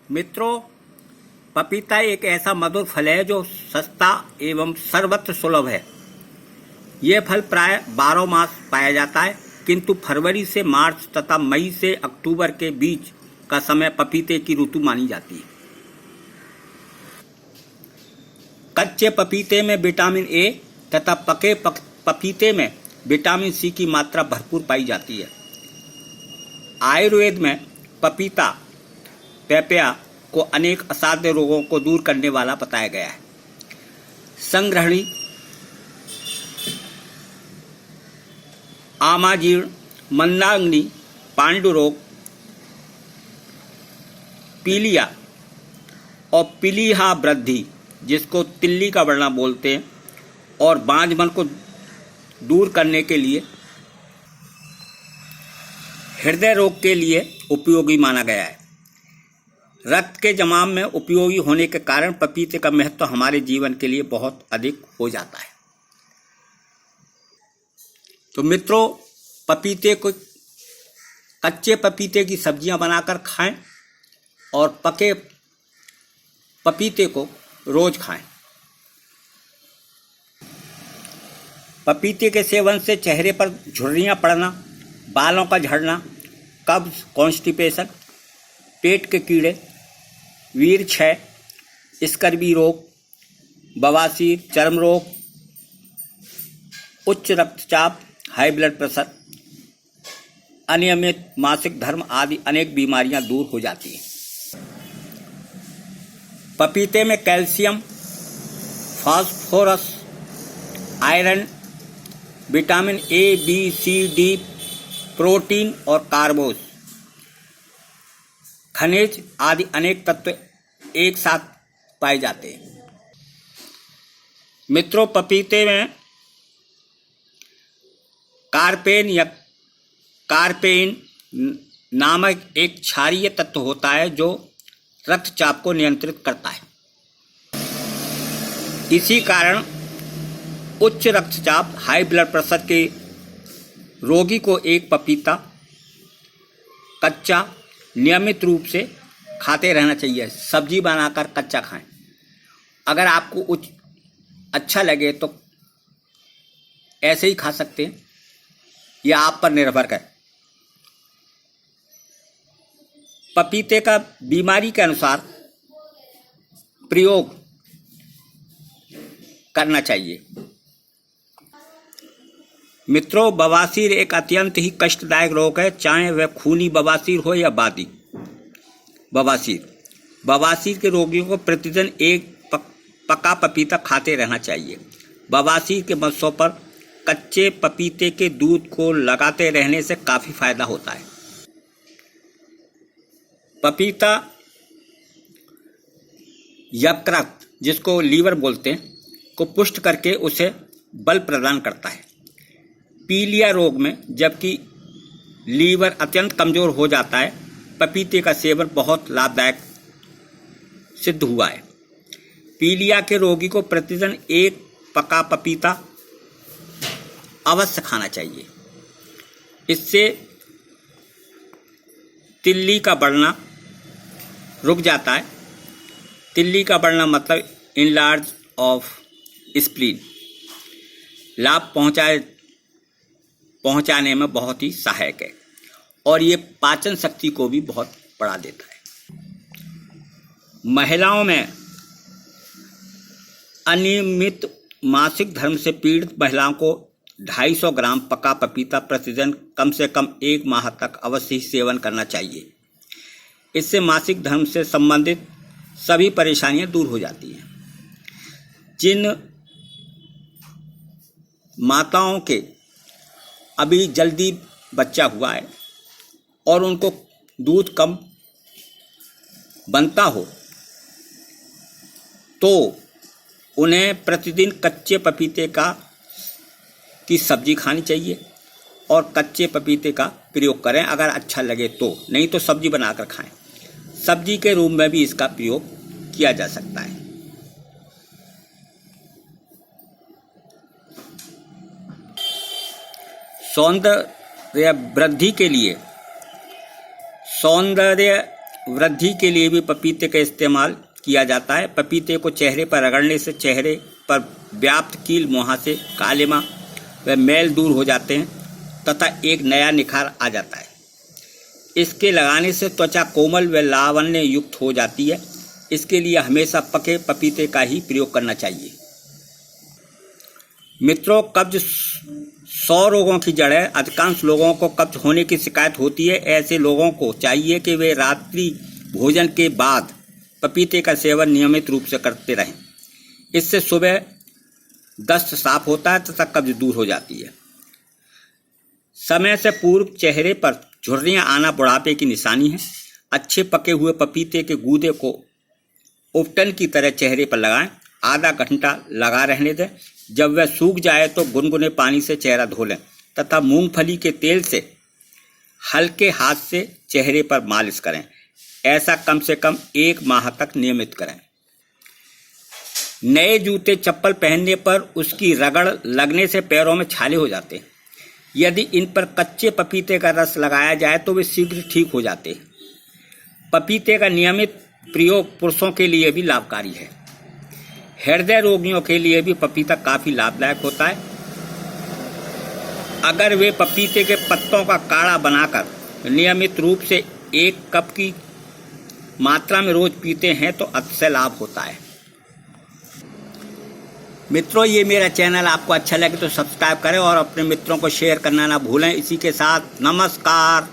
मित्रों, पपीता एक ऐसा मधुर फल है जो सस्ता एवं सर्वत्र सुलभ है। यह फल प्राय 12 मास पाया जाता है, किंतु फरवरी से मार्च तथा मई से अक्टूबर के बीच का समय पपीते की ऋतु मानी जाती है। कच्चे पपीते में विटामिन ए तथा पके पपीते में विटामिन सी की मात्रा भरपूर पाई जाती है। आयुर्वेद में पपीता पेपया को अनेक असाध्य रोगों को दूर करने वाला बताया गया है। संग्रहणी, आमाजीर्ण, मंदाग्नि, पांडुरोग, पीलिया और पीलिहा वृद्धि, जिसको तिल्ली का बढ़ना बोलते हैं, और बांझपन को दूर करने के लिए हृदय रोग के लिए उपयोगी माना गया है। रक्त के जमाव में उपयोगी होने के कारण पपीते का महत्व हमारे जीवन के लिए बहुत अधिक हो जाता है। तो मित्रों, पपीते को कच्चे पपीते की सब्जियां बनाकर खाएं और पके पपीते को रोज खाएं। पपीते के सेवन से चेहरे पर झुर्रियां पड़ना, बालों का झड़ना, कब्ज, कॉन्स्टिपेशन, पेट के कीड़े, वीर क्षय, स्कर्वी रोग, बवासीर, चर्म रोग, उच्च रक्तचाप, हाई ब्लड प्रेशर, अनियमित मासिक धर्म आदि अनेक बीमारियां दूर हो जाती हैं। पपीते में calcium, phosphorus, iron, vitamin A, B, C, D, protein और कार्बोज, खनिज आदि अनेक तत्व एक साथ पाए जाते हैं। मित्रों, पपीते में कार्पेन नामक एक क्षारीय तत्व होता है जो रक्तचाप को नियंत्रित करता है। इसी कारण उच्च रक्तचाप, हाई ब्लड प्रेशर के रोगी को एक पपीता कच्चा नियमित रूप से खाते रहना चाहिए। सब्जी बनाकर कच्चा खाएं। अगर आपको अच्छा लगे तो ऐसे ही खा सकते हैं, यह आप पर निर्भर है। पपीते का बीमारी के अनुसार प्रयोग करना चाहिए। मित्रों, बवासीर एक अत्यंत ही कष्टदायक रोग है, चाहे वह खूनी बवासीर हो या बादी बवासीर। बवासीर के रोगियों को प्रतिदिन एक पका पपीता खाते रहना चाहिए। बवासीर के मरीजों पर कच्चे पपीते के दूध को लगाते रहने से काफ़ी फायदा होता है। पपीता यकृत, जिसको लीवर बोलते हैं, को पुष्ट करके उसे बल प्रदान करता है। पीलिया रोग में जबकि लीवर अत्यंत कमजोर हो जाता है, पपीते का सेवन बहुत लाभदायक सिद्ध हुआ है। पीलिया के रोगी को प्रतिदिन एक पका पपीता अवश्य खाना चाहिए। इससे तिल्ली का बढ़ना रुक जाता है। तिल्ली का बढ़ना मतलब इनलार्ज ऑफ स्प्लीन, लाभ पहुंचाने में बहुत ही सहायक है और ये पाचन शक्ति को भी बहुत बढ़ा देता है। महिलाओं में अनियमित मासिक धर्म से पीड़ित महिलाओं को 250 ग्राम पका पपीता प्रतिदिन कम से कम 1 माह तक अवश्य ही सेवन करना चाहिए। इससे मासिक धर्म से संबंधित सभी परेशानियां दूर हो जाती हैं। जिन माताओं के अभी जल्दी बच्चा हुआ है और उनको दूध कम बनता हो, तो उन्हें प्रतिदिन कच्चे पपीते की सब्जी खानी चाहिए और कच्चे पपीते का प्रयोग करें अगर अच्छा लगे तो, नहीं तो सब्जी बनाकर खाएं। सब्जी के रूप में भी इसका प्रयोग किया जा सकता है। सौंदर्य वृद्धि के लिए सौंदर्य वृद्धि के लिए भी पपीते का इस्तेमाल किया जाता है। पपीते को चेहरे पर रगड़ने से चेहरे पर व्याप्त कील मुहासे, कालिमा व मैल दूर हो जाते हैं तथा एक नया निखार आ जाता है। इसके लगाने से त्वचा कोमल व लावण्य युक्त हो जाती है। इसके लिए हमेशा पके पपीते का ही प्रयोग करना चाहिए। मित्रों, कब्ज 100 रोगों की जड़ है। अधिकांश लोगों को कब्ज होने की शिकायत होती है। ऐसे लोगों को चाहिए कि वे रात्रि भोजन के बाद पपीते का सेवन नियमित रूप से करते रहें। इससे सुबह दस्त साफ होता है तथा कब्ज दूर हो जाती है। समय से पूर्व चेहरे पर झुर्रियां आना बुढ़ापे की निशानी है। अच्छे पके हुए पपीते के गूदे को उपटन की तरह चेहरे पर लगाएं। आधा घंटा लगा रहने दें। जब वह सूख जाए तो गुनगुने पानी से चेहरा धो लें तथा मूंगफली के तेल से हल्के हाथ से चेहरे पर मालिश करें। ऐसा कम से कम 1 माह तक नियमित करें। नए जूते चप्पल पहनने पर उसकी रगड़ लगने से पैरों में छाले हो जाते हैं। यदि इन पर कच्चे पपीते का रस लगाया जाए तो वे शीघ्र ठीक हो जाते हैं। पपीते का नियमित प्रयोग पुरुषों के लिए भी लाभकारी है। हृदय रोगियों के लिए भी पपीता काफ़ी लाभदायक होता है। अगर वे पपीते के पत्तों का काढ़ा बनाकर नियमित रूप से 1 कप की मात्रा में रोज पीते हैं तो अतिशय लाभ होता है। मित्रों, ये मेरा चैनल आपको अच्छा लगे तो सब्सक्राइब करें और अपने मित्रों को शेयर करना ना भूलें। इसी के साथ नमस्कार।